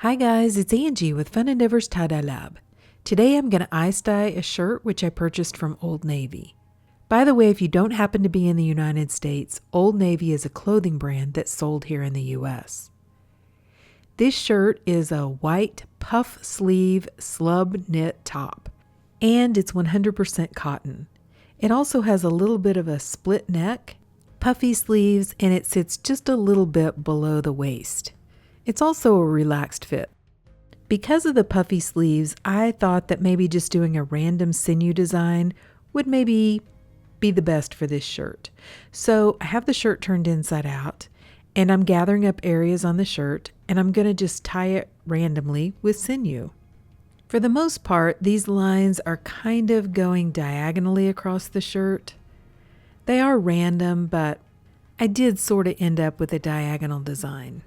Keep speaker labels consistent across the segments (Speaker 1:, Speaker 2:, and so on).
Speaker 1: Hi guys, it's Angie with Fun Endeavors Tie-Dye Lab. Today I'm going to ice dye a shirt which I purchased from Old Navy. By the way, if you don't happen to be in the United States, Old Navy is a clothing brand that's sold here in the US. This shirt is a white puff-sleeve slub-knit top, and it's 100% cotton. It also has a little bit of a split neck, puffy sleeves, and it sits just a little bit below the waist. It's also a relaxed fit. Because of the puffy sleeves, I thought that maybe just doing a random sinew design would maybe be the best for this shirt. So I have the shirt turned inside out, and I'm gathering up areas on the shirt, and I'm going to just tie it randomly with sinew. For the most part, these lines are kind of going diagonally across the shirt. They are random, but I did sort of end up with a diagonal design.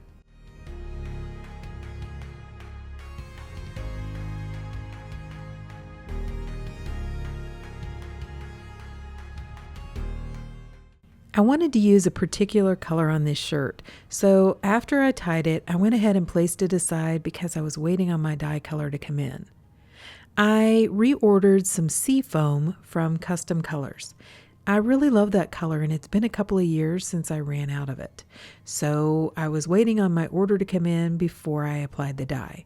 Speaker 1: I wanted to use a particular color on this shirt, so after I tied it, I went ahead and placed it aside because I was waiting on my dye color to come in. I reordered some sea foam from Custom Colors. I really love that color, and it's been a couple of years since I ran out of it. So I was waiting on my order to come in before I applied the dye.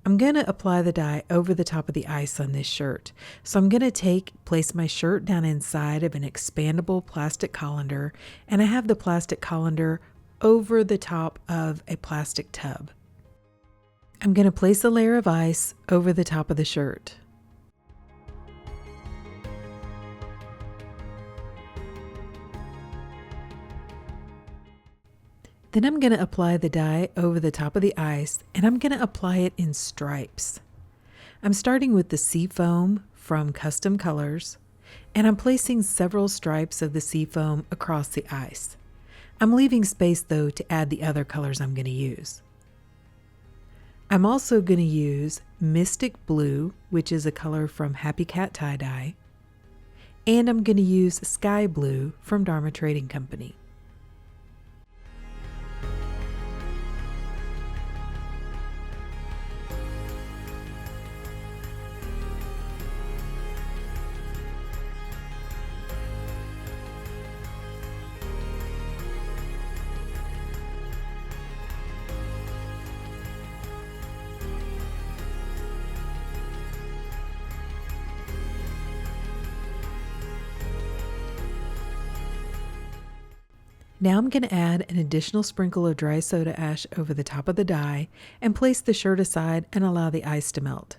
Speaker 1: I'm going to apply the dye over the top of the ice on this shirt. So I'm going to place my shirt down inside of an expandable plastic colander, and I have the plastic colander over the top of a plastic tub. I'm going to place a layer of ice over the top of the shirt. Then I'm going to apply the dye over the top of the ice, and I'm going to apply it in stripes. I'm starting with the sea foam from Custom Colors, and I'm placing several stripes of the sea foam across the ice. I'm leaving space though to add the other colors I'm going to use. I'm also going to use Mystic Blue, which is a color from Happy Cat Tie-Dye, and I'm going to use Sky Blue from Dharma Trading Company. Now I'm going to add an additional sprinkle of dry soda ash over the top of the dye and place the shirt aside and allow the ice to melt.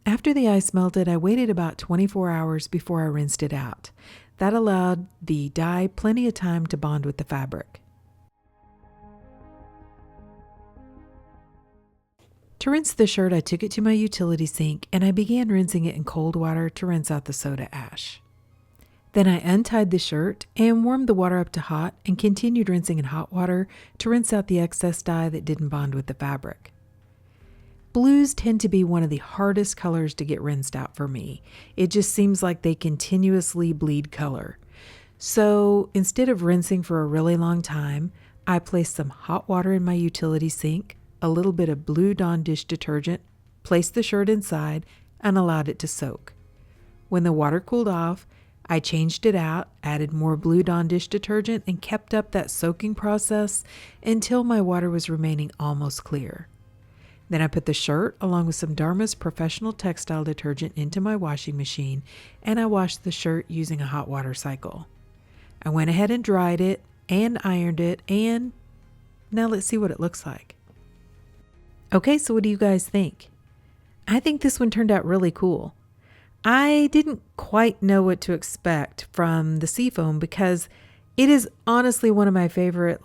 Speaker 1: After the ice melted, I waited about 24 hours before I rinsed it out. That allowed the dye plenty of time to bond with the fabric. To rinse the shirt, I took it to my utility sink and I began rinsing it in cold water to rinse out the soda ash. Then I untied the shirt and warmed the water up to hot and continued rinsing in hot water to rinse out the excess dye that didn't bond with the fabric. Blues tend to be one of the hardest colors to get rinsed out for me. It just seems like they continuously bleed color. So instead of rinsing for a really long time, I placed some hot water in my utility sink, a little bit of Blue Dawn dish detergent, placed the shirt inside, and allowed it to soak. When the water cooled off, I changed it out, added more Blue Dawn dish detergent, and kept up that soaking process until my water was remaining almost clear. Then I put the shirt along with some Dharma's professional textile detergent into my washing machine, and I washed the shirt using a hot water cycle. I went ahead and dried it and ironed it, and now let's see what it looks like. Okay, so what do you guys think? I think this one turned out really cool. I didn't quite know what to expect from the seafoam because it is honestly one of my favorite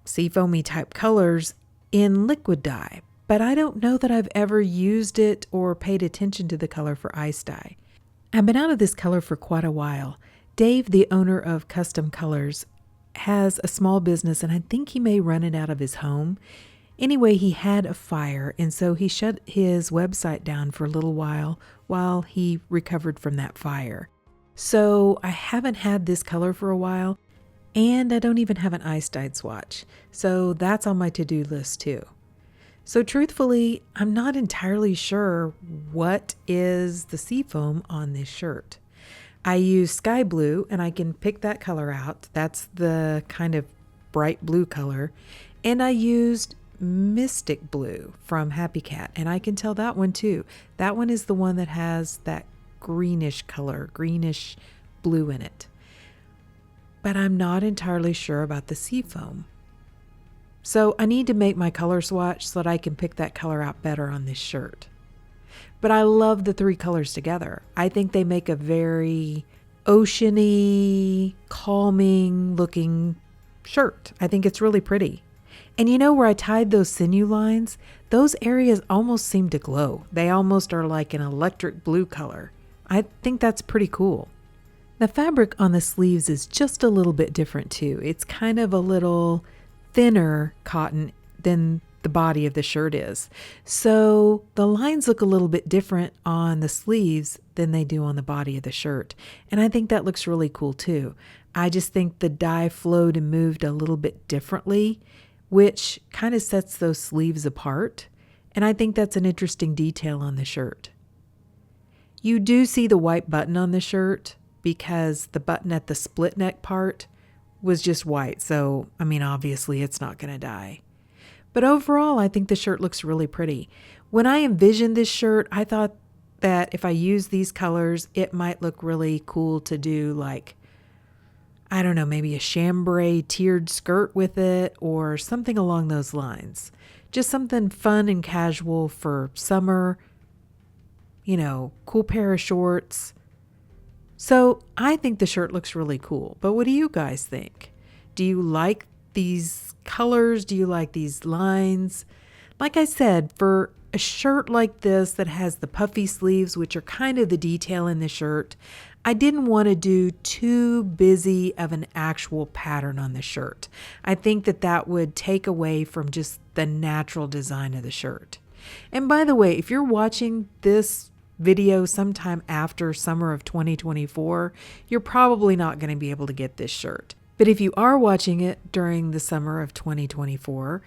Speaker 1: seafoamy type colors in liquid dye, but I don't know that I've ever used it or paid attention to the color for ice dye. I've been out of this color for quite a while. Dave, the owner of Custom Colors, has a small business and I think he may run it out of his home. Anyway, he had a fire, and so he shut his website down for a little while he recovered from that fire. So I haven't had this color for a while, And I don't even have an ice dyed swatch, so that's on my to-do list too. So truthfully, I'm not entirely sure what is the seafoam on this shirt. I use sky blue and I can pick that color out. That's the kind of bright blue color. And I used Mystic Blue from Happy Cat, and I can tell that one too. That one is the one that has that greenish color, greenish blue in it. But I'm not entirely sure about the seafoam. So I need to make my color swatch so that I can pick that color out better on this shirt. But I love the three colors together. I think they make a very oceany, calming looking shirt. I think it's really pretty. And you know where I tied those sinew lines? Those areas almost seem to glow. They almost are like an electric blue color. I think that's pretty cool. The fabric on the sleeves is just a little bit different too. It's kind of a little thinner cotton than the body of the shirt is. So the lines look a little bit different on the sleeves than they do on the body of the shirt. And I think that looks really cool too. I just think the dye flowed and moved a little bit differently, which kind of sets those sleeves apart. And I think that's an interesting detail on the shirt. You do see the white button on the shirt because the button at the split neck part was just white. So, I mean, obviously it's not going to dye. But overall, I think the shirt looks really pretty. When I envisioned this shirt, I thought that if I use these colors, it might look really cool to do like, I don't know, maybe a chambray tiered skirt with it or something along those lines. Just something fun and casual for summer, you know, cool pair of shorts. So I think the shirt looks really cool. But what do you guys think? Do you like these colors? Do you like these lines? Like I said, for a shirt like this that has the puffy sleeves, which are kind of the detail in the shirt, I didn't want to do too busy of an actual pattern on the shirt. I think that that would take away from just the natural design of the shirt. And by the way, if you're watching this video sometime after summer of 2024, you're probably not going to be able to get this shirt. But if you are watching it during the summer of 2024,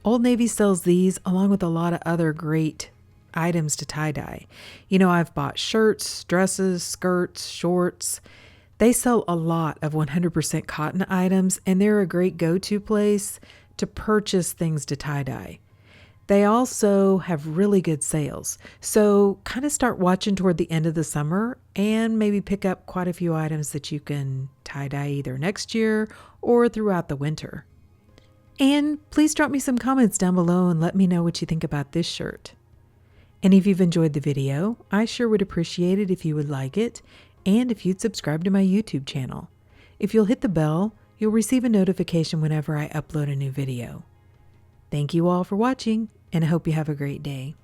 Speaker 1: Old Navy sells these along with a lot of other great items to tie-dye. You know, I've bought shirts, dresses, skirts, shorts. They sell a lot of 100% cotton items, and they're a great go-to place to purchase things to tie-dye. They also have really good sales. So kind of start watching toward the end of the summer and maybe pick up quite a few items that you can tie-dye either next year or throughout the winter. And please drop me some comments down below and let me know what you think about this shirt. And if you've enjoyed the video, I sure would appreciate it if you would like it and if you'd subscribe to my YouTube channel. If you'll hit the bell, you'll receive a notification whenever I upload a new video. Thank you all for watching, and I hope you have a great day.